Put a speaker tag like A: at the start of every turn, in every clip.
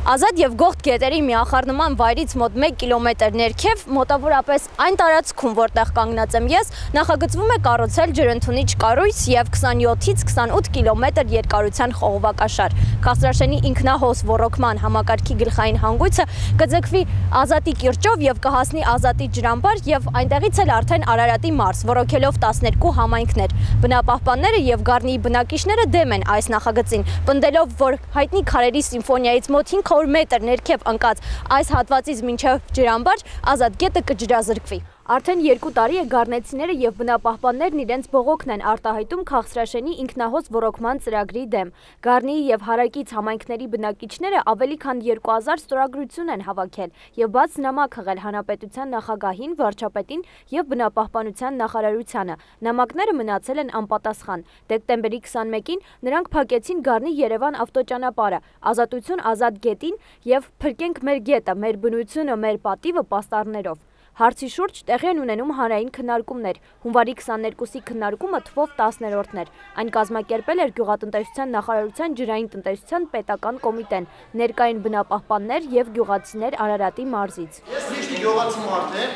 A: Ազատ եւ Գողթ գետերի միախառնման վայրից մոտ 1 կիլոմետր ներքև, մոտավորապես այն տարածքում, որտեղ կանգնած եմ ես, նախագծվում է կառուցել ջրընդունիչ կառույց եւ 27-ից 28 կիլոմետր երկարության խողովակաշար։ Քաղցրաշենի ինքնահոս ոռոգման համակարգի գլխային հանգույցը կձգվի Ազատի կիրճով եւ կհասնի Ազատի ջրամբար եւ այնտեղից էլ արդեն Արարատի մարզ, ոռոգելով 12 համայնքներ։ Բնապահպանները եւ Գառնիի բնակիչները դեմ են այս նախագծին, պնդելով, որ հայտնի քարերի սիմֆոնիայից մոտ 500 մետր ներքև ընկած այս հատվածից մինչև ջրամբար Ազատ գետը կջրազրկվի։ Արդեն 2 տարի է գառնեցիները եւ բնապահպաններն իրենց բողոքն են արտահայտում Քաղցրաշենի ինքնահոս ոռոգման ծրագրի դեմ։ Գառնիի եւ Հարակից համայնքների բնակիչները ավելի քան 2000 ստորագրություն են հավաքել եւ բաց նամակ հղել հանրապետության նախագահին, վարչապետին եւ բնապահպանության նախարարությանը։ Նամակները մնացել են անպատասխան։ Դեկտեմբերի 21-ին նրանք փակեցին Գառնի-Երևան ավտոճանապարհը, Ազատություն Ազատ գետին եւ Փրկենք մեր գետը, մեր բնությունը, մեր պատիվը պաստառներով։ Հարցի շուրջ տեղի են ունենում հանրային քննարկումներ։ Հունվարի 22-ի քննարկումը թվով 10-րդն էր։ Այն կազմակերպել էր Գյուղատնտեսության նախարարության ջրային տնտեսության պետական կոմիտեն, ներկային բնապահպաններ եւ գյուղացիներ Արարատի մարզից։
B: Ես միշտ գյուղացի մարդ եմ,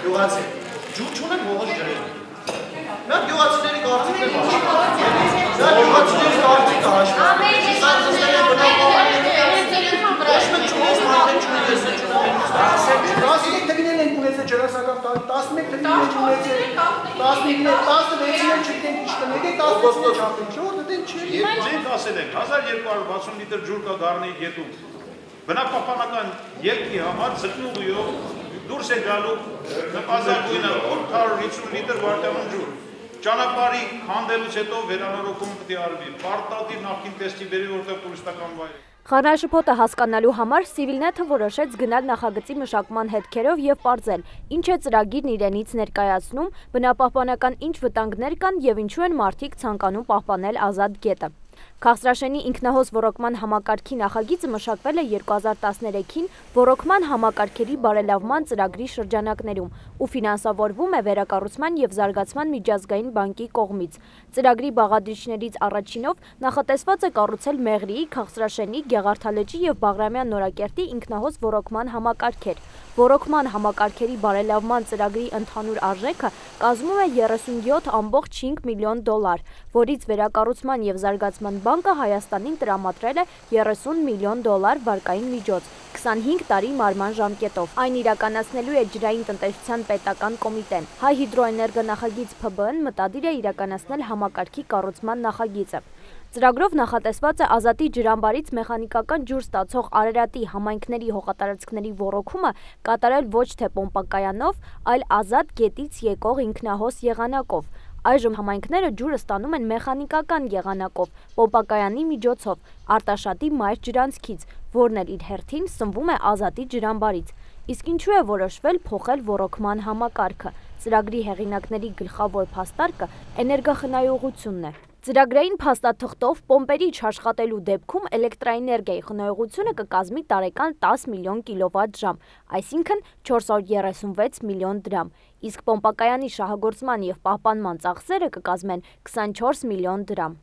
B: գյուղացի։ Ջուր չունեմ ողջ ջրել։ Նա գյուղացիների կարծիքն է։ Նա գյուղացիների կարծիքը
C: $1260 լիտր ջուր կա Գառնիի գետում։ Բնապահպանական ելքի համար ձգնուղիով դուրս է գալու նպատակույնը 850 լիտր վայրկյանում ջուր։ Ճանապարհի քանդելուց հետո վերանորոգումը պետք է արվի։ Պարտադիր նախքին տեստի բերի, որտեղ տուրիստական վայր է։
A: Խառնաշփոթը հասկանալու համար Civilnet-ը որոշեց գնալ նախագծի մշակման հետքերով եւ պարզել, ինչ է ծրագիրն իրենից ներկայացնում, բնապահպանական ինչ վտանգներ կան եւ ինչու են մարդիկ ցանկանում պահպանել Ազատ գետը։ Քաղցրաշենի ինքնահոս ոռոգման համակարգի նախագիծը մշակվել է 2013-ին ոռոգման համակարգերի բարելավման ծրագրի շրջանակներում ու ֆինանսավորվում է Վերակառուցման եւ Զարգացման միջազգային բանկի կողմից։ Ծրագրի բաղադրիչներից առաջինով նախատեսված է կառուցել Մեղրիի, Քաղցրաշենի, Գեղարդալճի եւ Բաղրամյան նորակերտի ինքնահոս ոռոգման համակարգեր։ Ոռոգման համակարգերի բարելավման ծրագրի ընդհանուր արժեքը կազմում է $37.5 միլիոն, որից Վերակառուցման եւ Զարգացման բանկը Հայաստանին տրամադրել է $30 միլիոն վարկային միջոց 25 տարի մարման ժամկետով։ Այն իրականացնելու է ջրային տնտեսության պետական կոմիտեն։ Հայ հիդրոէներգոնախագիծ ՓԲ-ն մտադիր է իրականացնել համակարգի կառուցման նախագիծը։ Ծրագրով նախատեսված է Ազատի ջրամբարից մեխանիկական ջուր ստացող Արարատի համայնքների հողատարածքների ոռոգումը կատարել ոչ թե պոմպակայանով, այլ Ազատ գետից եկող ինքնահոս եղանակով։ Այժմ համայնքները ջուրը ստանում են մեխանիկական եղանակով, պոմպակայանի միջոցով, Արտաշատի մայր ջրանցքից, որն էլ իր հերթին սնվում է Ազատի ջրամբարից։ Իսկ ինչու է որոշվել փոխել ոռոգման համակարգը։ Ծրագրի հեղինակների գլխավոր փաստարկը էներգախնայողությունն է։ Ծրագրային փաստաթղթով պոմպերի չաշխատելու դեպքում էլեկտրաէներգիայի խնայողությունը կկազմի տարեկան 10 միլիոն կիլովատ-ժամ, այսինքն 436 միլիոն դրամ, իսկ պոմպակայանի շահագործման եւ պահպանման ծախսերը կկազմեն 24 միլիոն դրամ։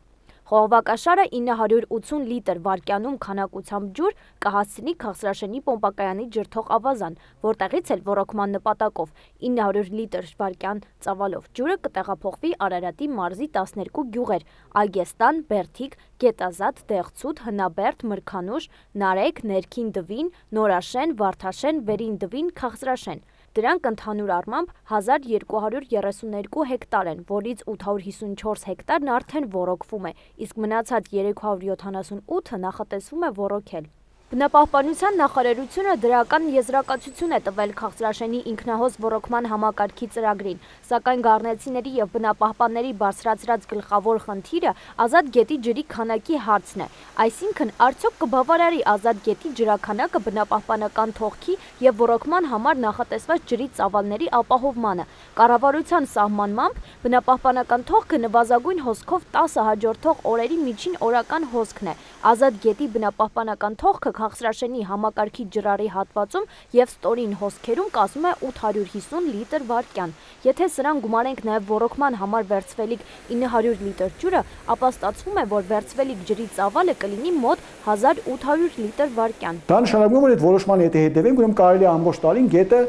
A: Խողովակաշարը 980 լիտր վայրկյանում քանակությամբ ջուր կհասցնի Քաղցրաշենի պոմպակայանի ջրթող ավազան, որտեղից էլ ոռոգման նպատակով 900 լիտր վայրկյան ծավալով ջուրը կտեղափոխվի Արարատի մարզի 12 գյուղեր՝ Այգեստան, Բերթիկ, Գետազատ, Դեղցուտ, Հնաբերդ, Մրգանուշ, Նարեկ, Ներքին Դվին, Նորաշեն, Վարդաշեն, Վերին Դվին, Քաղցրաշեն։ Դրանք ընդհանուր առմամբ 1232 հեկտար են, որից 854 հեկտարն արդեն ոռոգվում է, իսկ մնացած 378-ը նախատեսվում է ոռոգել։ Բնապահպանության նախարարությունը դրական եզրակացություն է տվել Քաղցրաշենի ինքնահոս ոռոգման համակարգի ծրագրին, սակայն գառնեցիների եւ բնապահպանների բարձրացրած գլխավոր խնդիրը Ազատ գետի ջրի քանակի հարցն է, այսինքն արդյոք կբավարարի Ազատ գետի ջրաքանակը բնապահպանական թողքի եւ ոռոգման համար նախատեսված ջրի ծավալների ապահովմանը։ Կառավարության սահմանմամբ բնապահպանական թողքը նվազագույն հոսքով 10 հաջորդող օրերի միջին օրական հոսքն է։ Ազատ գետի բնապահպանական թողքը քաղցրաշենի համակարգի ջրարի հատվածում և ստորին հոսքերում կազմում է 850 լիտր վայրկյան։ Եթե սրան գումարենք նաև ոռոգման համար վերցվելիք 900 լիտր ջուրը, ապա ստացվում է, որ վերցվելիք ջրի ծավալը կլինի մոտ 1800 լիտր վայրկյան։
D: Դա նշանակում է, որ այդ որոշման եթե հետևենք, ուրեմն կարելի է ամբողջ տարին գետը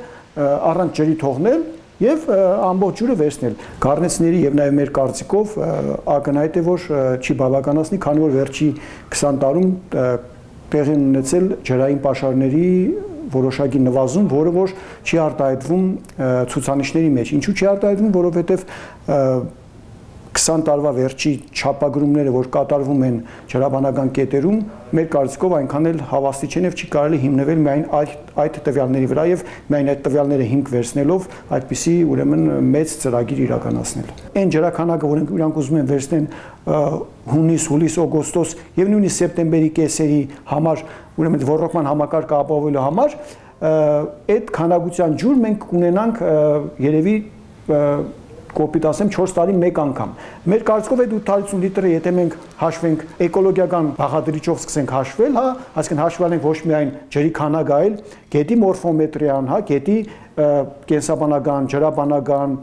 D: առանց ջրի թողնել և ամբողջ ջուրը վերցնել։ Գառնեցիների և նաև մեր կարծիքով ակնհայտ է, որ չի բավականացնի, քանի որ վերջի 20 տարում տեղի ունեցել ջրային պաշարների որոշակի նվազում, որը որ չի արտահայտվում ցուցանիշների մեջ։ Ինչու չի արտահայտվում, որովհետև 20 տարվա վերջի չափագրումները, որ կատարվում են ջրաբանական կետերում, մեր կարծիքով այնքան էլ հավաստի չեն եւ չի կարելի հիմնվել միայն այդ տվյալների վրա եւ միայն այդ տվյալները հիմք վերցնելով այդպիսի ուրեմն մեծ ծրագիր իրականացնել։ Այն ջրաքանակը, որ իրանք ուզում են վերցնեն հունիս, հուլիս, օգոստոս եւ նույնիսկ սեպտեմբերի կեսերի համար, ուրեմն ոռոգման համակարգը ապահովելու համար, այդ քանակության ջուր մենք կունենանք երևի կոպիտ ասեմ 4 տարի մեկ անգամ։ Մեր կարծիքով այդ 850 լիտրը եթե մենք հաշվենք էկոլոգիական բաղադրիչով սկսենք հաշվել, հա, այսինքն հաշվել ենք ոչ միայն ջրի քանակը, այլ գետի մորֆոմետրիան, հա, գետի կենսաբանական, ջրաբանական,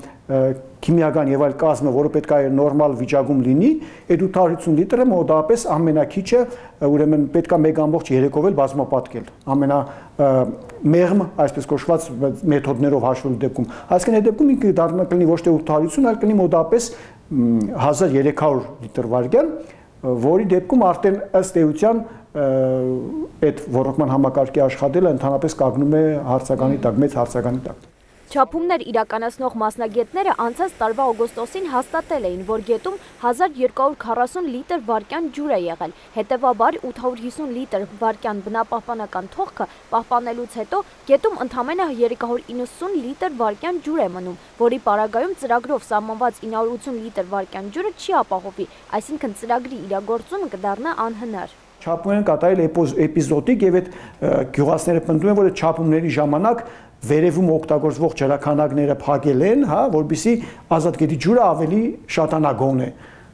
D: քիմիական եւ այլ կազմը, որը պետք է նորմալ վիճակում լինի, այդ 850 լիտրը մոտավորապես ամենակիչը ուրեմն պետք է 1.3-ով էլ բազմապատկել։ Ամենամեղմ, այսպես կոչված մեթոդներով հաշվելու դեպքում։ Այսինքն այդ դեպքում ինքը դառնա կլինի ոչ թե 850, այլ կլինի մոտավորապես 1300 լիտր վայրկյան, որի դեպքում արդեն ըստ էության այդ ոռոգման համակարգի աշխատելը ընդհանրապես կանգնում է հարցականի տակ, մեծ հարցականի տակ։
A: Չափումներ իրականացնող մասնագետները անցած տարվա օգոստոսին հաստատել էին, որ գետում 1240 լիտր վայրկյան ջուր է եղել։ Հետևաբար 850 լիտր վայրկյան բնապահպանական թողքը պահպանելուց հետո գետում ընդամենը 390 լիտր վայրկյան ջուր է մնում, որի պարագայում ծրագրով սահմանված 980 լիտր վայրկյան ջուրը չի ապահովի, այսինքն ծրագրի իրագործումը կդառնա անհնար։
D: Չափումներ են կատարել էպիզոդիկ եւ այդ գյուղացիները պնդում են, որ այդ չափումների ժամանակ վերևում օգտագործվող ջրաքանակները փակել են, հա, որպեսզի ազատ գետի ջուրը ավելի շատանա գոնե։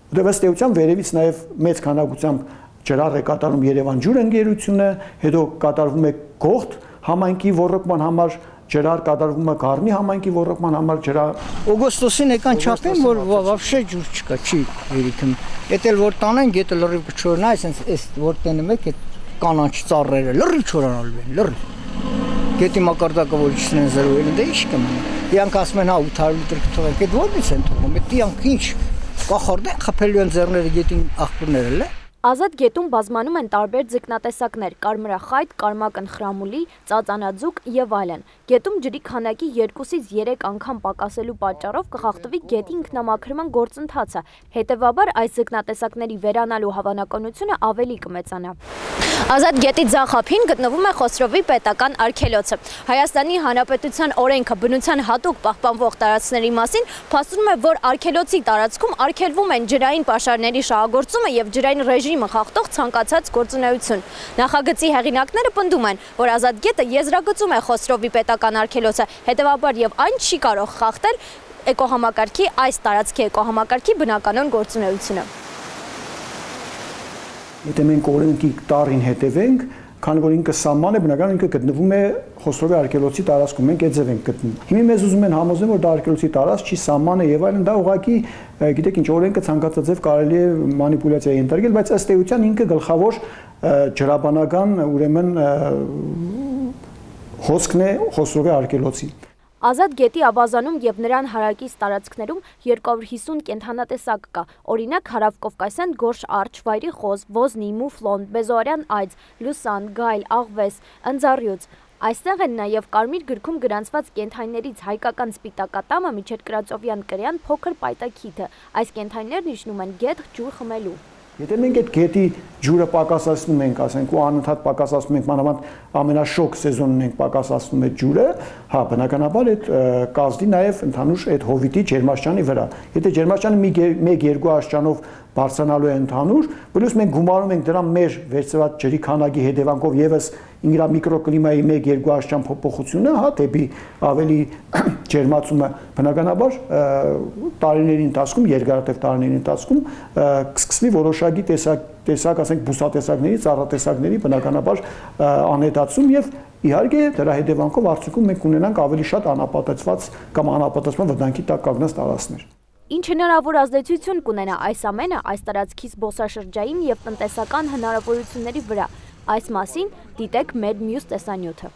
D: Որտեղ ըստ էության վերևից նաև մեծ քանակությամբ ջրառ է կատարում Երևան ջուր ընկերությունը, հետո կատարվում է Գողթ համայնքի ոռոգման համար ջրառ կատարվում է Գառնի համայնքի ոռոգման համար ջրառ։
E: Օգոստոսին եկան չափեն, որ вообще ջուր չկա, չի երիքում։ Էդ էլ որ տանեն գետը լրիվ կչորանա, այսինքն այս որ տենում եք այդ կանաչ ծառերը լրիվ չորանալու են, լրիվ։ Գետի մակարդակը որ իջնեն 0-ին, դե ի՞նչ կմնա։ Իրանք ասում են հա 800 լիտր կթողենք, այդ ո՞րից են թողում։ Այդ իրանք ինչ կախարդեն խփելու են ձեռները գետին աղբյուրներն էլ։
A: Ազատ գետում բազմանում են տարբեր ձկնատեսակներ՝ կարմրախայտ, կարմակն խրամուլի, ծածանաձուկ եւ այլն։ Գետում ջրի քանակի 2-ից 3 անգամ պակասելու պատճառով կխախտվի գետի ինքնամաքրման գործընթացը։ Հետևաբար այս ձկնատեսակների վերանալու հավանականությունը ավելի կմեծանա։ Ազատ գետի ձախ ափին գտնվում է Խոսրովի պետական արգելոցը։ Հայաստանի Հանրապետության օրենքը բնության հատուկ պահպանվող տարածքների մասին փաստում է, որ արգելոցի տարածքում արգելվում են ջրային պաշարների շահագործումը եւ ջրային ռեժիմը խախտող ցանկացած գործունեություն։ Նախագծի հեղինակները պնդում են, որ ազատ գետը եզրագծում է Խոսրովի պետական արգելոցը, հետևաբար եւ այն չի կարող խախտել էկոհամակարգի այս տարածքի էկոհամակարգի բնականոն գործունեությունը։
D: Եթե մենք օրենքի տարին հետևենք, քանի որ ինքը սահման է, բնականաբար ինքը գտնվում է Խոսրովի արգելոցի տարածքում, մենք այդ ձև ենք գտնում։ Հիմա մեզ ուզում են համոզել, որ դա արգելոցի տարածք չի, սահման է եւ այլն, դա ուղղակի, գիտեք ինչ, օրենքը ցանկացած ձև կարելի է մանիպուլյացիայի ենթարկել, բայց ըստ էության ինքը գլխավոր ջրաբանական, ուրեմն հոսքն է Խոսրովի արգելոցի։
A: Ազատ գետի ավազանում եւ նրան հարակից տարածքներում 250 կենդանատեսակ կա։ Օրինակ հարավկովկասյան գորշ արջ, վայրի խոզ, ոզնի, մուֆլոն, բեզոարյան այծ, լուսան, գայլ, աղվես, ընձառյուծ։ Այստեղ են նաեւ Կարմիր գրքում գրանցված կենդանիներից հայկական սպիտակատամը, միջերկրածովյան կրյան, փոքր պայտակիթը։ Այս կենդանիներն իջնում են գետ ջուր խմելու։
D: Եթե մենք այդ գետի ջուրը պակասացնում ենք, ասենք, ու անընդհատ պակասացնում ենք, մանավանդ ամենաշոգ սեզոնին ենք պակասացնում այդ ջուրը, հա, բնականաբար այդ կազդի նաև ընդհանուր այդ հովիտի ջերմաստիճանի վրա։ Եթե ջերմաստիճանը 1-2 աստիճանով բարձրանալու է ընդհանուր, պլյուս մենք գումարում ենք դրա մեր վերցված ջրի քանակի հետևանքով եւս ինգրա միկրոկլիմայի 1-2 աստիճան փոփոխությունը, հա, դեպի ավելի ջերմացումը, բնականաբար տարիների ընթացքում, երկարատև տարիների ընթացքում կսկսվի որոշակի տեսակ, ասենք բուսատեսակների, ծառատեսակների բնականաբար անհետացում եւ իհարկե դրա հետևանքով արդյունքում մենք ունենանք ավելի շատ անապատեցված կամ անապատեցման վտանգի տակ կանգնած տարածքներ։
A: Ինչ հնարավոր ազդեցություն կունենա այս ամենը այս տարածքի զբոսաշրջային եւ տնտեսական հնարավորությունների վրա։ Այս մասին դիտեք մեր մյուս տեսանյութը։